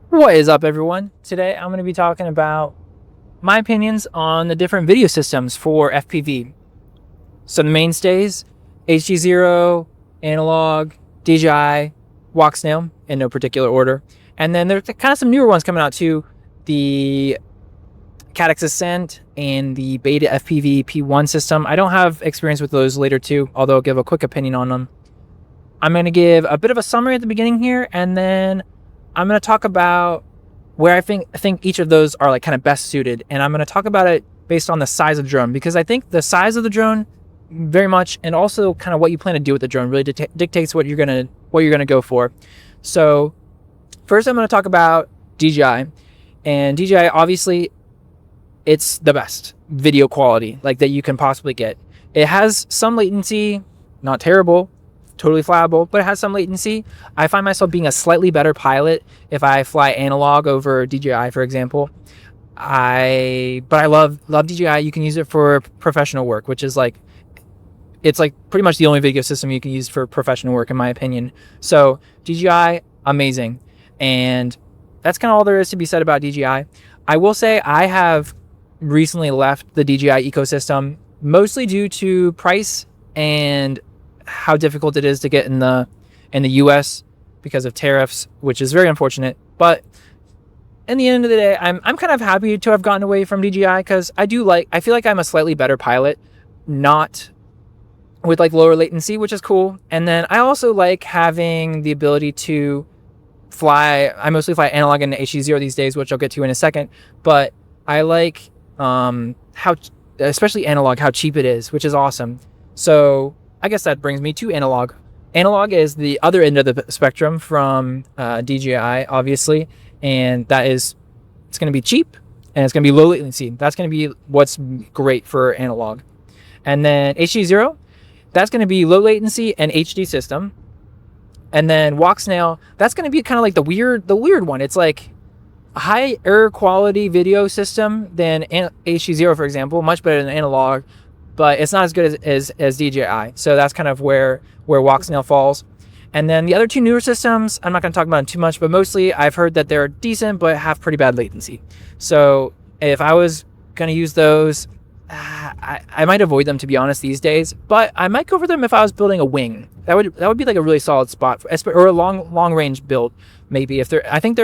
What is up, everyone? Today I'm going to be talking about my opinions on the different video systems for FPV. So the mainstays: HDZero, Analog, DJI, Snail in no particular order. And then there's kind of some newer ones coming out too. The Caddx Ascent and the Beta FPV P1 system. I don't have experience with those later two, although I'll give a quick opinion on them. I'm going to give a bit of a summary at the beginning here, and then I'm going to talk about where I think each of those are like kind of best suited. And I'm going to talk about it based on the size of the drone, because I think the size of the drone very much, and also kind of what you plan to do with the drone, really dictates what you're going to go for. So first I'm going to talk about DJI. And DJI, obviously, it's the best video quality like that you can possibly get. It has some latency, not terrible, totally flyable, but it has some latency. I find myself being a slightly better pilot if I fly analog over DJI, for example. But I love DJI. You can use it for professional work, which is like, it's like pretty much the only video system you can use for professional work, in my opinion. So DJI, amazing. And that's kind of all there is to be said about DJI. I will say I have recently left the DJI ecosystem, mostly due to price and how difficult it is to get in the US because of tariffs, which is very unfortunate. But in the end of the day, I'm kind of happy to have gotten away from DJI, because I feel like I'm a slightly better pilot, not with like lower latency, which is cool. And then I also like having the ability to fly. I mostly fly analog and HDZero these days, which I'll get to in a second. But I like how, especially analog, how cheap it is, which is awesome. So I guess that brings me to analog. Analog is the other end of the spectrum from DJI, obviously, and it's going to be cheap and it's going to be low latency. That's going to be what's great for analog. And then HDZero, that's going to be low latency and HD system. And then Snail, that's going to be kind of like the weird one. It's like a higher quality video system than HDZero, for example, much better than analog, but it's not as good as DJI. So that's kind of where Snail falls. And then the other two newer systems, I'm not going to talk about them too much, but mostly I've heard that they're decent but have pretty bad latency. So if I was going to use those, I might avoid them, to be honest, these days. But I might go for them if I was building a wing. That would be like a really solid spot or a long range build, maybe. I think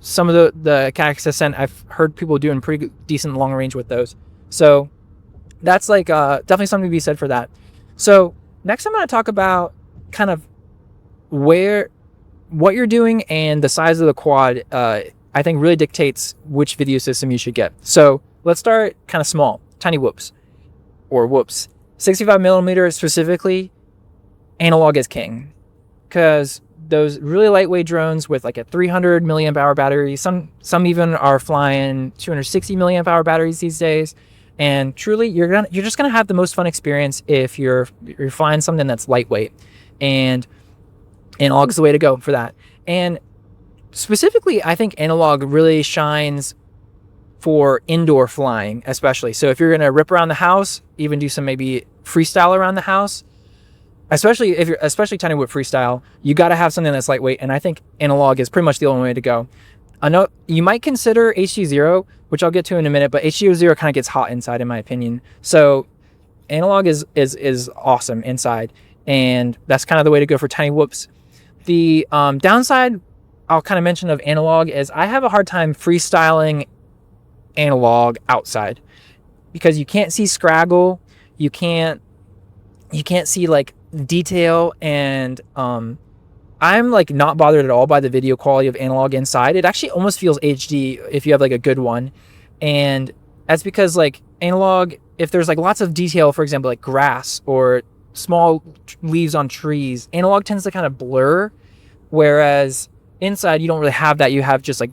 some of the Caddx Ascent, I've heard people doing pretty decent long range with those. So that's like definitely something to be said for that. So next I'm going to talk about kind of what you're doing, and the size of the quad I think really dictates which video system you should get. So let's start kind of small. Tiny whoops, or whoops. 65 millimeter specifically, analog is king, because those really lightweight drones with like a 300 milliamp hour battery, some even are flying 260 milliamp hour batteries these days. And truly, you're just gonna have the most fun experience if you're flying something that's lightweight, and analog is the way to go for that. And specifically, I think analog really shines for indoor flying, especially. So if you're gonna rip around the house, even do some maybe freestyle around the house, especially tiny whoop freestyle, you got to have something that's lightweight. And I think analog is pretty much the only way to go. I know you might consider HDZero, which I'll get to in a minute, but HDZero kind of gets hot inside, in my opinion. So analog is awesome inside, and that's kind of the way to go for tiny whoops. The downside I'll kind of mention of analog is I have a hard time freestyling analog outside, because you can't see scraggle, you can't see like detail, and I'm like not bothered at all by the video quality of analog inside. It actually almost feels HD if you have like a good one. And that's because like analog, if there's like lots of detail, for example, like grass or small leaves on trees, analog tends to kind of blur. Whereas inside, you don't really have that. You have just like,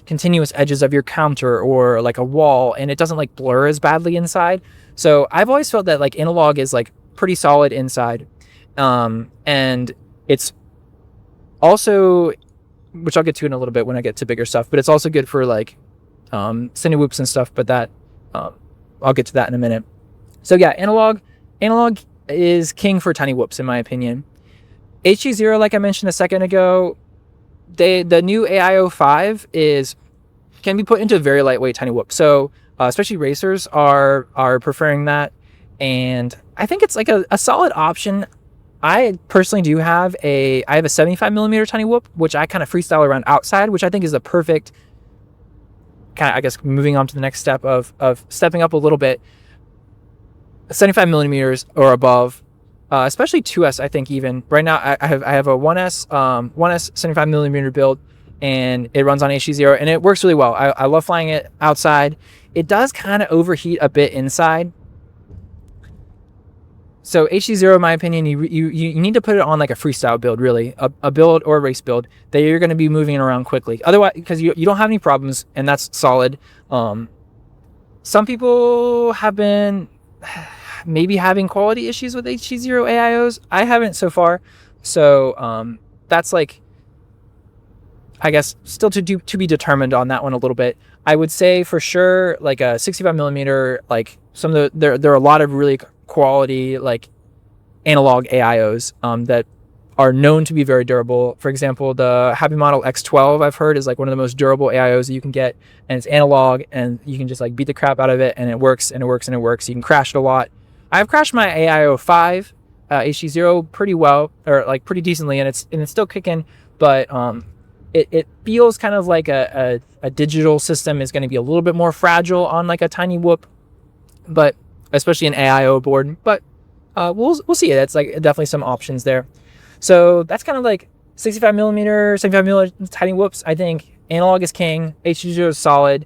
continuous edges of your counter or like a wall, and it doesn't like blur as badly inside. So I've always felt that like analog is like pretty solid inside. And it's also, which I'll get to in a little bit when I get to bigger stuff, but it's also good for like cinewhoops and stuff, but that I'll get to that in a minute. So yeah, analog is king for tiny whoops, in my opinion. HDZero, like I mentioned a second ago, the new AIO5 can be put into a very lightweight tiny whoop. So especially racers are preferring that, and I think it's like a solid option. I personally do have I have a 75 millimeter tiny whoop, which I kind of freestyle around outside, which I think is the perfect kind of, I guess, moving on to the next step of stepping up a little bit. 75 millimeters or above, especially 2S. I think even right now I have a 1S 75 millimeter build, and it runs on HDZero, and it works really well. I love flying it outside. It does kind of overheat a bit inside. So HDZero, in my opinion, you need to put it on like a freestyle build, really, a build or a race build that you're going to be moving around quickly. Otherwise, because you don't have any problems, and that's solid. Some people have been maybe having quality issues with HDZero AIOs. I haven't so far. So that's like, I guess, still to be determined on that one a little bit. I would say for sure, like a 65 millimeter, like there are a lot of really quality like analog AIOs that are known to be very durable. For example, the Happy Model X12 I've heard is like one of the most durable AIOs that you can get, and it's analog, and you can just like beat the crap out of it, and it works and it works and it works. You can crash it a lot. I've crashed my AIO 5 HDZero pretty well, or like pretty decently, and it's still kicking, but it feels kind of like a digital system is going to be a little bit more fragile on like a tiny whoop, but especially an AIO board. But we'll see. That's like definitely some options there. So that's kind of like 75 millimeter tiny whoops. I think analog is king. HDZero is solid.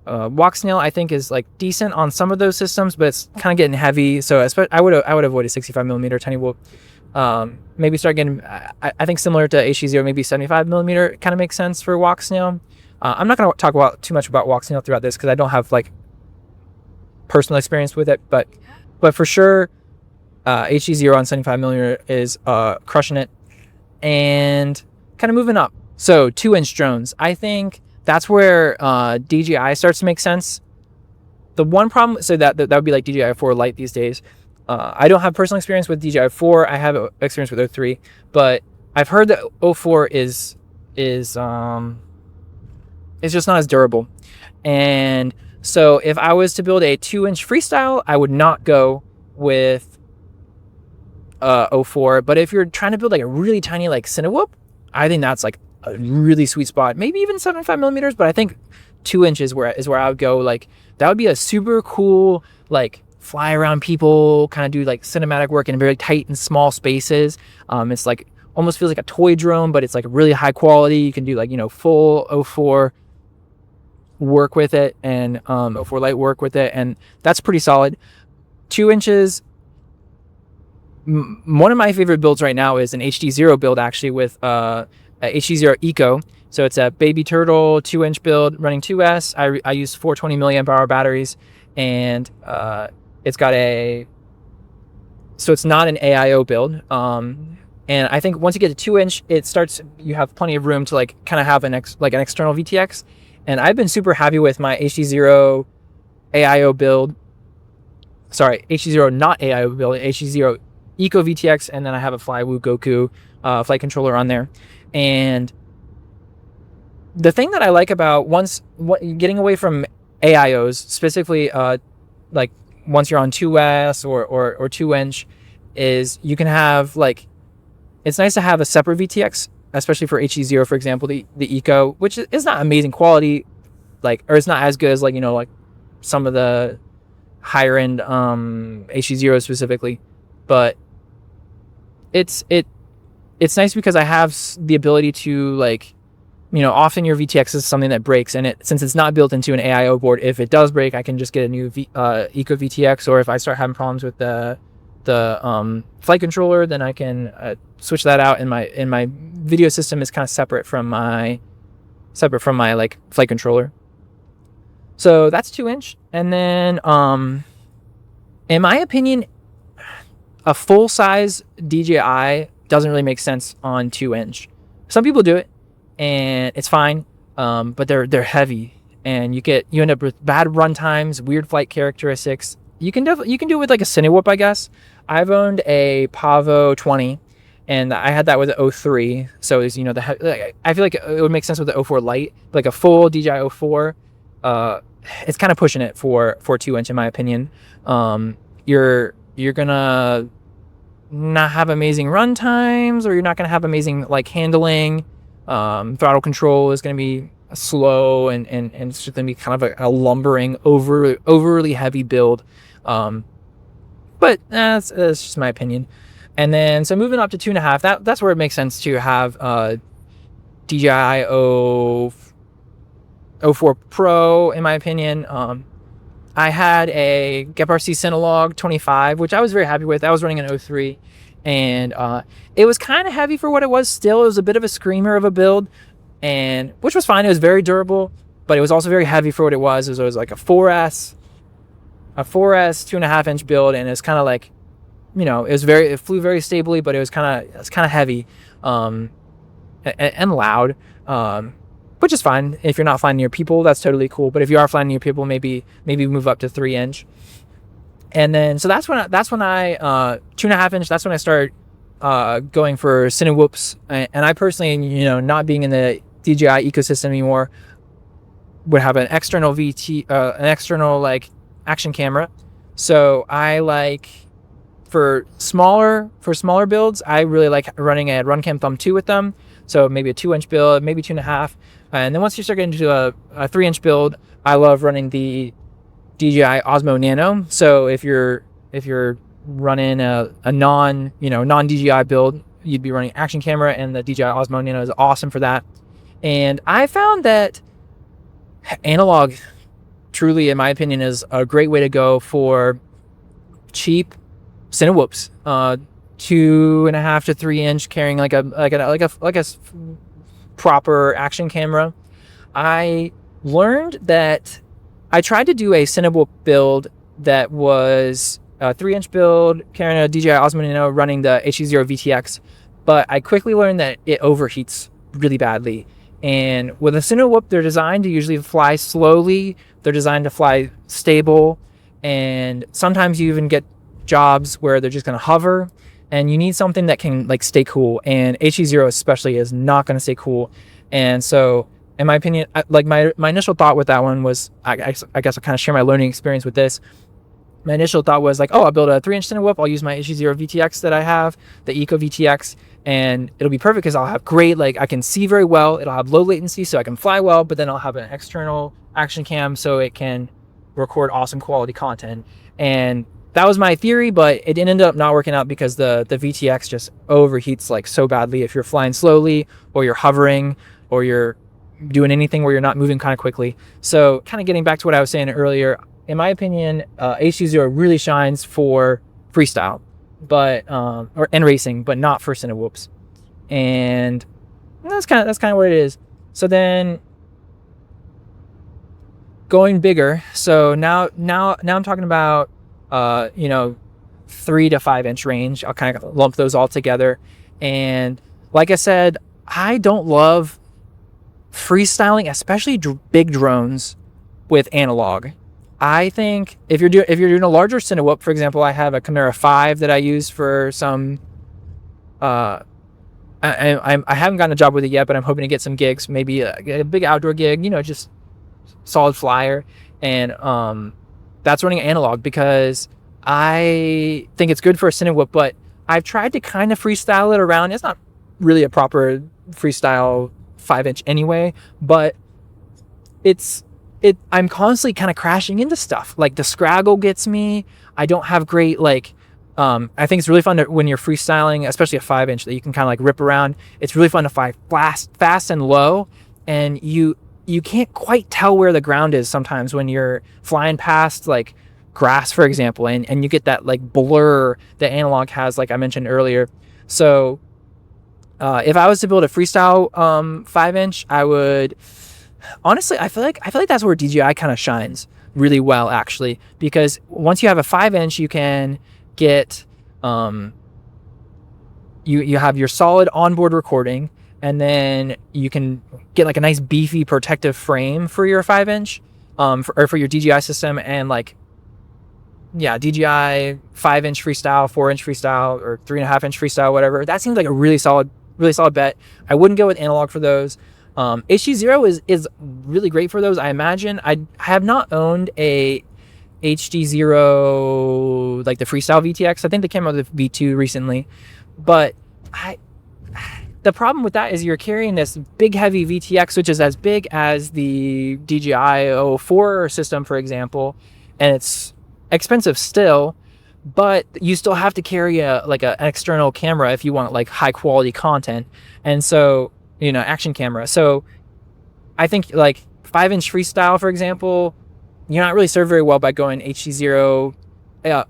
Walk snail I think is like decent on some of those systems, but it's kind of getting heavy. So I would avoid a 65 millimeter tiny whoop. Maybe start getting, I think similar to HDZero, maybe 75 millimeter kind of makes sense for walk snail. I'm not going to talk about too much about walk snail throughout this because I don't have like personal experience with it, but for sure, HDZero on 75 millimeter is crushing it. And kind of moving up, so 2-inch drones. I think that's where DJI starts to make sense. The one problem, so that would be like DJI 4 Lite these days. I don't have personal experience with DJI 4. I have experience with 03, but I've heard that 04 is just not as durable. And so if I was to build a 2-inch freestyle, I would not go with 04. But if you're trying to build like a really tiny like cinewhoop, I think that's like a really sweet spot. Maybe even 75 millimeters, but I think 2 inches is where I would go. Like that would be a super cool like fly around people, kind of do like cinematic work in very tight and small spaces. It's like almost feels like a toy drone, but it's like really high quality. You can do like, full 04 work with it, and 04 Lite work with it, and that's pretty solid. 2 inches. One of my favorite builds right now is an HDZero build, actually, with a HDZero Eco. So it's a baby turtle 2-inch build running 2S. I use 420 milliamp hour batteries, and it's got so it's not an AIO build. And I think once you get to 2-inch, you have plenty of room to like kind of have an external VTX. And I've been super happy with my HDZero AIO build. Sorry, HDZero not AIO build, HDZero Eco VTX, and then I have a Flywoo Goku flight controller on there. And the thing that I like about getting away from AIOs, specifically like once you're on 2S or 2-inch, is you can have like, it's nice to have a separate VTX, especially for HDZero, for example, the Eco, which is not amazing quality, or it's not as good as like some of the higher end HDZero specifically, but it's nice because I have the ability to often your VTX is something that breaks, and since it's not built into an AIO board, if it does break, I can just get a new Eco VTX, or if I start having problems with the flight controller, then I can switch that out, and my video system is kind of separate from my like flight controller. So that's 2-inch. And then in my opinion, a full size DJI doesn't really make sense on 2-inch. Some people do it and it's fine, but they're heavy, and you end up with bad run times, weird flight characteristics. You can do it with like a cinewhoop, I guess. I've owned a Pavo 20, and I had that with the 03. So it's, you know, I feel like it would make sense with the 04 Lite, like a full DJI 04. It's kind of pushing it for 2-inch in my opinion. You're gonna not have amazing run times, or you're not gonna have amazing like handling. Throttle control is gonna be slow, and it's just gonna be kind of a lumbering, overly heavy build. But that's just my opinion. And then so moving up to 2.5, that's where it makes sense to have DJI 04 Pro in my opinion. I had a GepRC Cinelog 25, which I was very happy with. I was running an 03, and it was kind of heavy for what it was. Still, it was a bit of a screamer of a build, and which was fine. It was very durable, but it was also very heavy for what it was. It was like a 4S 2.5-inch build, and it's kind of like, you know, it flew very stably, but it was kind of heavy, and loud, which is fine. If you're not flying near people, that's totally cool. But if you are flying near people, maybe move up to 3-inch. And then so that's when I 2.5-inch. That's when I started going for cinewhoops. And I personally, you know, not being in the DJI ecosystem anymore, would have an external an external like action camera. So I like, for smaller builds, I really like running a Runcam Thumb 2 with them. So maybe a 2-inch build, maybe 2.5. And then once you start getting into a 3-inch build, I love running the DJI Osmo Nano. So if you're running a non DJI build, you'd be running action camera, and the DJI Osmo Nano is awesome for that. And I found that analog, truly, in my opinion, is a great way to go for cheap cinewhoops. 2.5 to 3-inch, carrying like a proper action camera. I learned that I tried to do a cinewhoop build that was a 3-inch build, carrying a DJI Osmo Nano, running the HDZero VTX, but I quickly learned that it overheats really badly. And with a cinewhoop, they're designed to usually fly slowly. They're designed to fly stable, and sometimes you even get jobs where they're just going to hover, and you need something that can like stay cool. And HDZero especially is not going to stay cool. And so, in my opinion, my initial thought with that one was, I guess I'll kind of share my learning experience with this. My initial thought was like, oh, I'll build a 3-inch cinewhoop. I'll use my HDZero VTX that I have, the Eco VTX, and it'll be perfect because I'll have great, like, I can see very well. It'll have low latency, so I can fly well, but then I'll have an external action cam so it can record awesome quality content. And that was my theory, but it ended up not working out because the VTX just overheats like so badly if you're flying slowly, or you're hovering, or you're doing anything where you're not moving kind of quickly. So kind of getting back to what I was saying earlier, in my opinion, HDZero really shines for freestyle, but and racing, but not for cinewhoops. And that's kind of what it is. So then going bigger. So now I'm talking about 3 to 5-inch range. I'll kind of lump those all together. And like I said, I don't love freestyling, especially big drones with analog. I think if you're doing a larger cinewhoop, for example, I have a Chimera 5 that I use for some. I haven't gotten a job with it yet, but I'm hoping to get some gigs, maybe a big outdoor gig, just solid flyer, and that's running analog because I think it's good for a cinewhoop. But I've tried to kind of freestyle it around. It's not really a proper freestyle 5-inch anyway, but I'm constantly kind of crashing into stuff. Like the scraggle gets me. I don't have great, I think it's really fun when you're freestyling, especially a 5-inch that you can kind of like rip around. It's really fun to fly fast and low, and you can't quite tell where the ground is sometimes when you're flying past like grass, for example, and you get that like blur that analog has, like I mentioned earlier. So if I was to build a freestyle 5-inch, I would honestly, I feel like that's where DJI kind of shines really well, actually, because once you have a 5-inch, you can get you have your solid onboard recording, and then you can get like a nice beefy protective frame for your 5-inch for your DJI system, and like yeah, DJI 5-inch Freestyle, 4-inch Freestyle, or 3.5-inch Freestyle, whatever. That seems like a really solid bet. I wouldn't go with analog for those. HDZero is really great for those. I imagine. I have not owned a HDZero, like the Freestyle VTX. I think they came out with the V2 recently, but the problem with that is you're carrying this big heavy VTX, which is as big as the DJI 04 system, for example, and it's expensive still, but you still have to carry an external camera if you want like high quality content, and so action camera. So I think like 5-inch Freestyle, for example, you're not really served very well by going HDZero.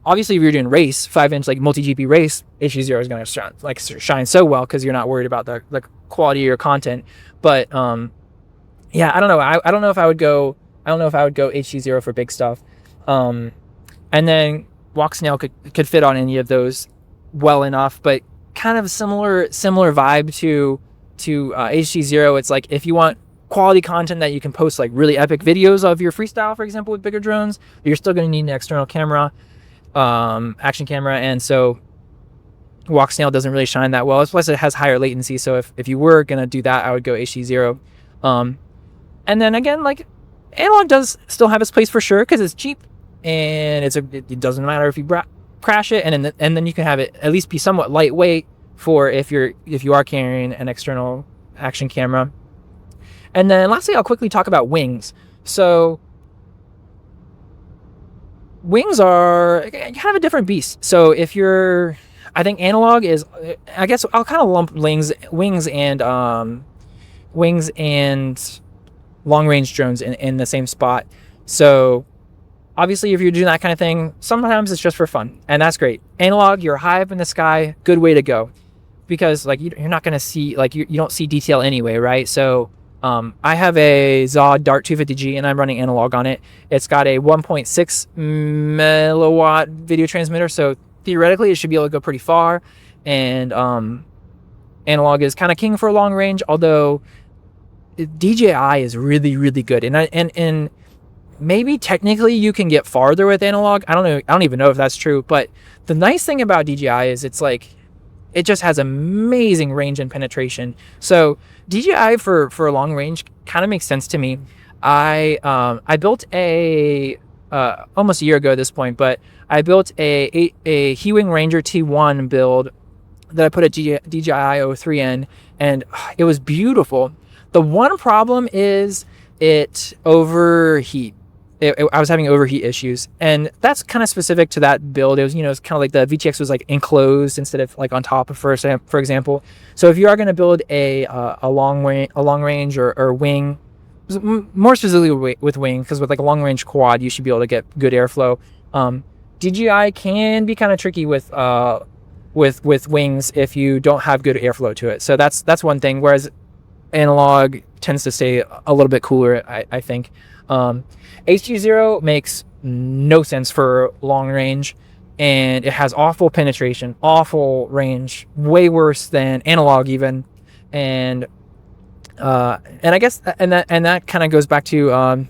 Obviously, if you're doing race, 5-inch like multi-GP race, HDZero is going to shine so well because you're not worried about the quality of your content. But yeah, I don't know. I don't know if I would go. I don't know if I would go HDZero for big stuff. And then Walksnail could fit on any of those well enough, but kind of similar vibe to HDZero. It's like if you want quality content that you can post like really epic videos of your Freestyle, for example, with bigger drones, you're still going to need an external camera, action camera, and so Walksnail doesn't really shine that well. Plus, it has higher latency. So if you were going to do that, I would go HDZero. And then again, like analog does still have its place for sure because it's cheap and it doesn't matter if you crash it, and then you can have it at least be somewhat lightweight for if you are carrying an external action camera. And then lastly, I'll quickly talk about wings. So wings are kind of a different beast. So I think analog is, I guess I'll kind of lump wings and long range drones in the same spot. So obviously if you're doing that kind of thing, sometimes it's just for fun, and that's great. Analog, you're high up in the sky, good way to go, because like you're not going to see, like you don't see detail anyway, right? So I have a Zod Dart 250G and I'm running analog on it. It's got a 1.6 milliwatt video transmitter, so theoretically it should be able to go pretty far. And analog is kind of king for long range, although DJI is really, really good. And maybe technically you can get farther with analog. I don't know. I don't even know if that's true. But the nice thing about DJI is it's like it just has amazing range and penetration. So DJI for long range kind of makes sense to me. I built almost a year ago at this point, but I built a Hewing Ranger T1 build that I put a DJI 03 in, and it was beautiful. The one problem is it overheat. I was having overheat issues, and that's kind of specific to that build. It was, it's kind of like the VTX was like enclosed instead of like on top of, for example. So if you are going to build a long range or wing, more specifically with wing, because with like a long range quad, you should be able to get good airflow. DJI can be kind of tricky with wings if you don't have good airflow to it. So that's one thing. Whereas analog tends to stay a little bit cooler, I think. HDZero makes no sense for long range, and it has awful penetration, awful range, way worse than analog even. And I guess that kind of goes back to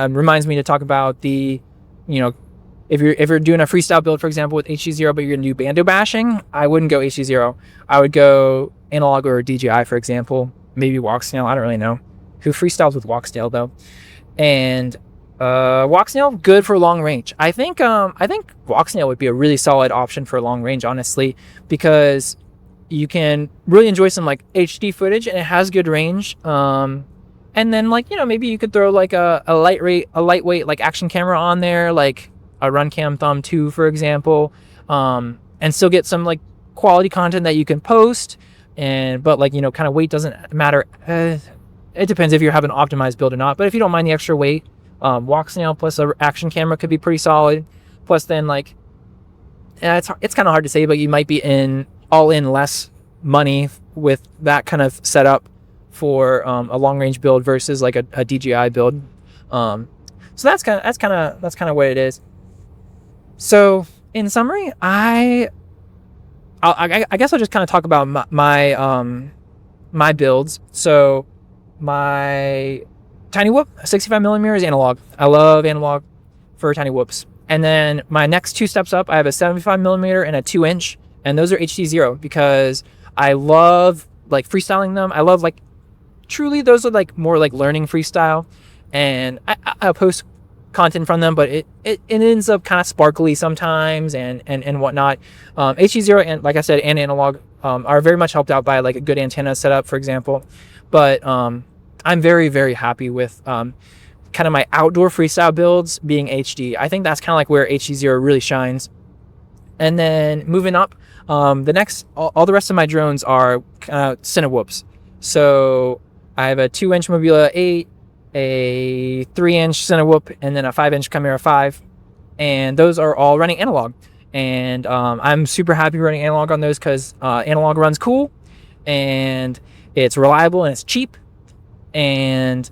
reminds me to talk about the, if you're doing a freestyle build, for example, with HDZero, but you're gonna do bando bashing, I wouldn't go HDZero. I would go analog or DJI, for example. Maybe Walksnail, I don't really know who freestyles with Walksnail though. And Walksnail, good for long range. I think Walksnail would be a really solid option for long range, honestly, because you can really enjoy some like HD footage, and it has good range. And then maybe you could throw like a lightweight like action camera on there, like a Runcam Thumb 2, for example, and still get some like quality content that you can post. But kind of weight doesn't matter. It depends if you have an optimized build or not. But if you don't mind the extra weight, Walksnail plus an action camera could be pretty solid. Plus, then it's kind of hard to say, but you might be all in less money with that kind of setup for a long range build versus like a DJI build. So that's kind of what it is. So in summary, I guess I'll just kind of talk about my builds. So my tiny whoop 65mm is analog. I love analog for tiny whoops. And then my next 2 steps up, I have a 75mm and a 2-inch, and those are HDZero because I love like freestyling them. I love like truly those are like more like learning freestyle, and I post content from them, but it ends up kind of sparkly sometimes and whatnot. HDZero and like I said, and Analog are very much helped out by like a good antenna setup, for example. But I'm very, very happy with kind of my outdoor freestyle builds being HD. I think that's kind of like where HDZero really shines. And then moving up, the next, all the rest of my drones are kind of cinewhoops. So I have a 2-inch Mobila 8, a 3-inch cinewhoop, and then a 5-inch Chimera 5. And those are all running analog. And I'm super happy running analog on those because analog runs cool, and it's reliable, and it's cheap. And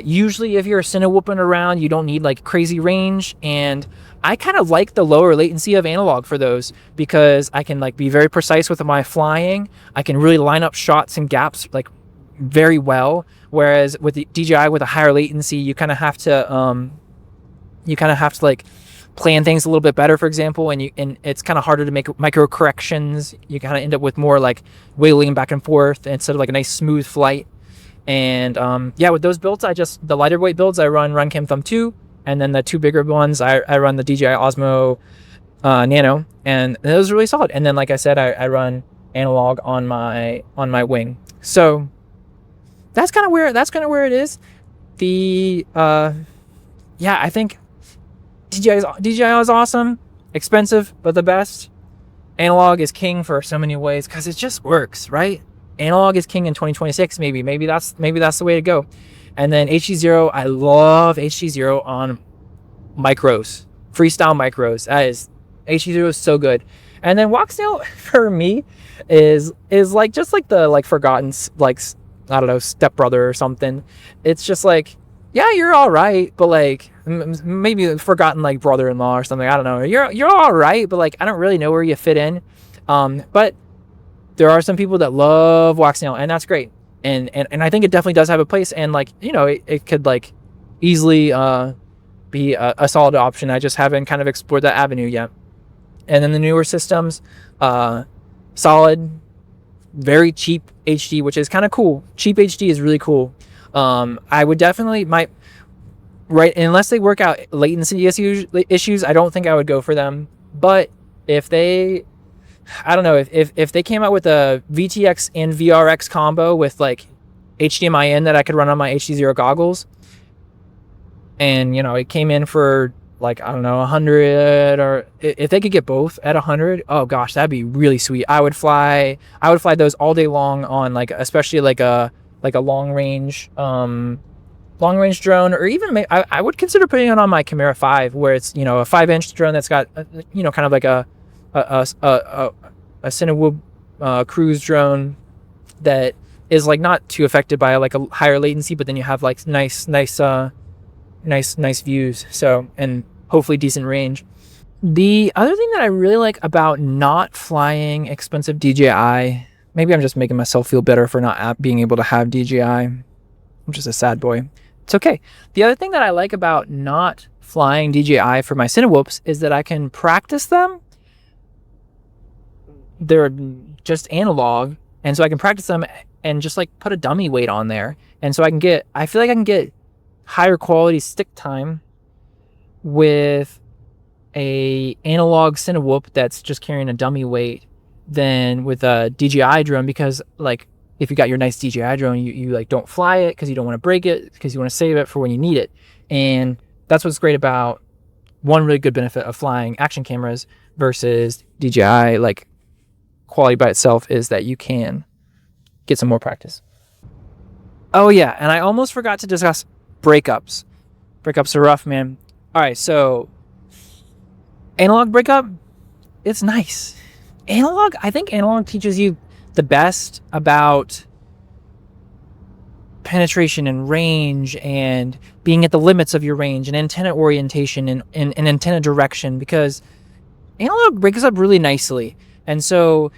usually if you're cinewhooping around, you don't need like crazy range, and I kind of like the lower latency of analog for those because I can like be very precise with my flying. I can really line up shots and gaps like very well, whereas with the DJI with a higher latency, you kind of have to like plan things a little bit better, for example, and it's kind of harder to make micro corrections. You kind of end up with more like wiggling back and forth instead of like a nice smooth flight. And yeah, with those builds, the lighter weight builds, I run Runcam Thumb 2, and then the 2 bigger ones, I run the DJI Osmo Nano, and those are really solid. And then, like I said, I run analog on my wing. So that's kind of where it is. The yeah, I think DJI is awesome, expensive, but the best. Analog is king for so many ways because it just works, right? Analog is king in 2026, maybe that's the way to go. And then HDZero, I love HDZero on micros, freestyle micros. HDZero is so good. And then Walksnail for me is like just like the like forgotten, like, I don't know, stepbrother or something. It's just like, yeah, you're all right, but like maybe forgotten like brother-in-law or something. I don't know. You're all right, but like I don't really know where you fit in. But there are some people that love Walksnail, and that's great. And I think it definitely does have a place, and like, you know, it could like easily be a solid option. I just haven't kind of explored that avenue yet. And then the newer systems, solid, very cheap HD, which is kind of cool. Cheap HD is really cool. I would definitely unless they work out latency issues, I don't think I would go for them. But if they, I don't know, if they came out with a VTX and VRX combo with like HDMI in that I could run on my HDZero goggles, and you know, it came in for like, I don't know, 100, or if they could get both at 100, oh gosh, that'd be really sweet. I would fly those all day long on like, especially like a long range drone, or even I would consider putting it on my Chimera 5, where it's, you know, a 5-inch drone that's got, you know, kind of like a cinewhoop cruise drone that is like not too affected by like a higher latency, but then you have like nice views, so, and hopefully decent range. The other thing that I really like about not flying expensive DJI, maybe I'm just making myself feel better for not being able to have DJI. I'm just a sad boy. It's okay. The other thing that I like about not flying DJI for my cinewhoops is that I can practice them. They're just analog, and so I can practice them and just like put a dummy weight on there, and so I feel like I can get higher quality stick time with a analog cinewhoop that's just carrying a dummy weight than with a DJI drone, because like if you got your nice DJI drone, you like don't fly it because you don't want to break it, because you want to save it for when you need it. And that's what's great about one really good benefit of flying action cameras versus DJI like quality by itself, is that you can get some more practice. Oh yeah, and I almost forgot to discuss breakups. Breakups are rough, man. All right, so analog breakup, it's nice. I think analog teaches you the best about penetration and range and being at the limits of your range and antenna orientation and antenna direction, because analog breaks up really nicely. And so,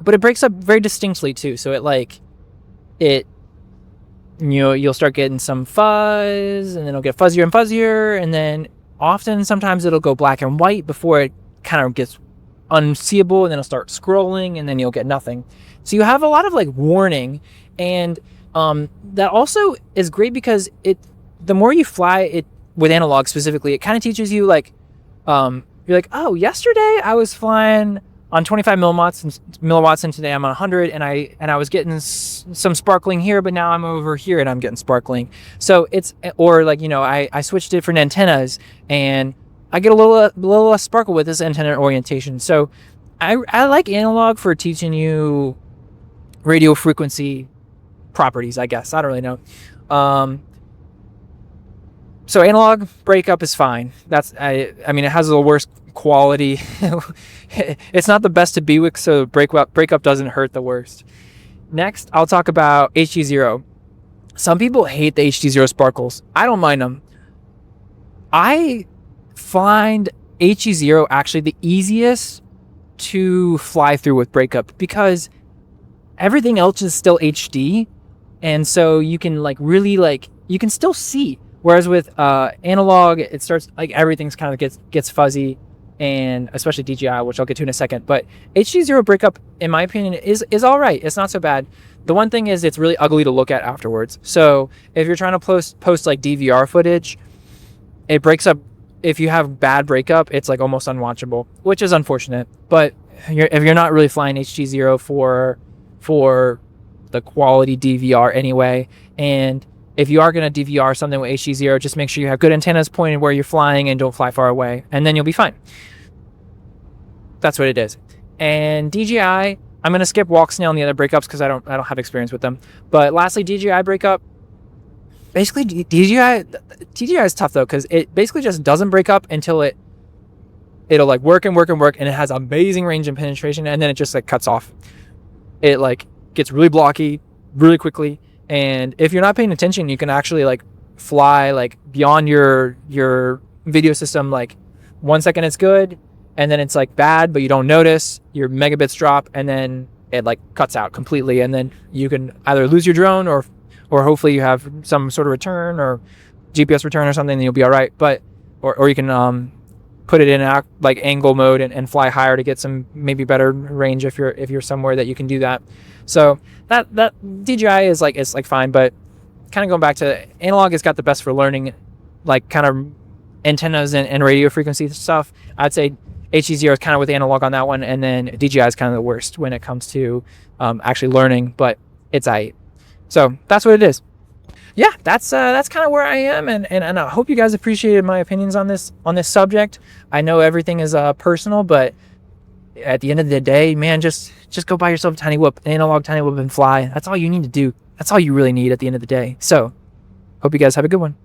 but it breaks up very distinctly too. So you know, you'll start getting some fuzz, and then it'll get fuzzier and fuzzier, and then often. Sometimes it'll go black and white before it kind of gets unseeable, and then it'll start scrolling, and then you'll get nothing. So you have a lot of like warning, and that also is great because the more you fly it with analog specifically, it kind of teaches you like, you're like, oh, yesterday I was flying on 25 milliwatts, and today I'm on 100, and I was getting some sparkling here, but now I'm over here and I'm getting sparkling. So it's, or like, you know, I switched to different antennas, and I get a little less sparkle with this antenna orientation. So I like analog for teaching you radio frequency properties, I guess. I don't really know. So analog breakup is fine. I mean, it has the worst quality. It's not the best to be with, so breakup doesn't hurt the worst. Next, I'll talk about HDZero. Some people hate the HDZero sparkles. I don't mind them. I find HDZero actually the easiest to fly through with breakup because everything else is still HD, and so you can like really like, you can still see. Whereas with analog, it starts like everything's kind of gets fuzzy, and especially DJI, which I'll get to in a second. But HDZero breakup, in my opinion, is all right. It's not so bad. The one thing is it's really ugly to look at afterwards. So if you're trying to post like DVR footage, it breaks up. If you have bad breakup, it's like almost unwatchable, which is unfortunate. But if you're not really flying HDZero for the quality DVR anyway, and if you are going to DVR something with HDZero, just make sure you have good antennas pointed where you're flying and don't fly far away, and then you'll be fine. That's what it is. And DJI, I'm going to skip walk snail and the other breakups because I don't have experience with them. But lastly, DJI breakup. Basically, DJI is tough though, because it basically just doesn't break up until it'll like work, and it has amazing range and penetration, and then it just like cuts off. It like gets really blocky really quickly. And if you're not paying attention, you can actually like fly like beyond your video system. Like 1 second it's good, and then it's like bad, but you don't notice. Your megabits drop, and then it like cuts out completely. And then you can either lose your drone, or hopefully you have some sort of return or GPS return or something, and you'll be all right. But or you can put it in like angle mode and fly higher to get some maybe better range if you're somewhere that you can do that. So that DJI is like fine, but kind of going back to analog, has got the best for learning like kind of antennas and radio frequency stuff. I'd say HDZero is kind of with analog on that one, and then DJI is kind of the worst when it comes to actually learning, but it's aight. So that's what it is. Yeah, that's kind of where I am, and I hope you guys appreciated my opinions on this subject. I know everything is personal, but at the end of the day, man, just go buy yourself a tiny whoop, an analog tiny whoop, and fly. That's all you need to do. That's all you really need at the end of the day. So hope you guys have a good one.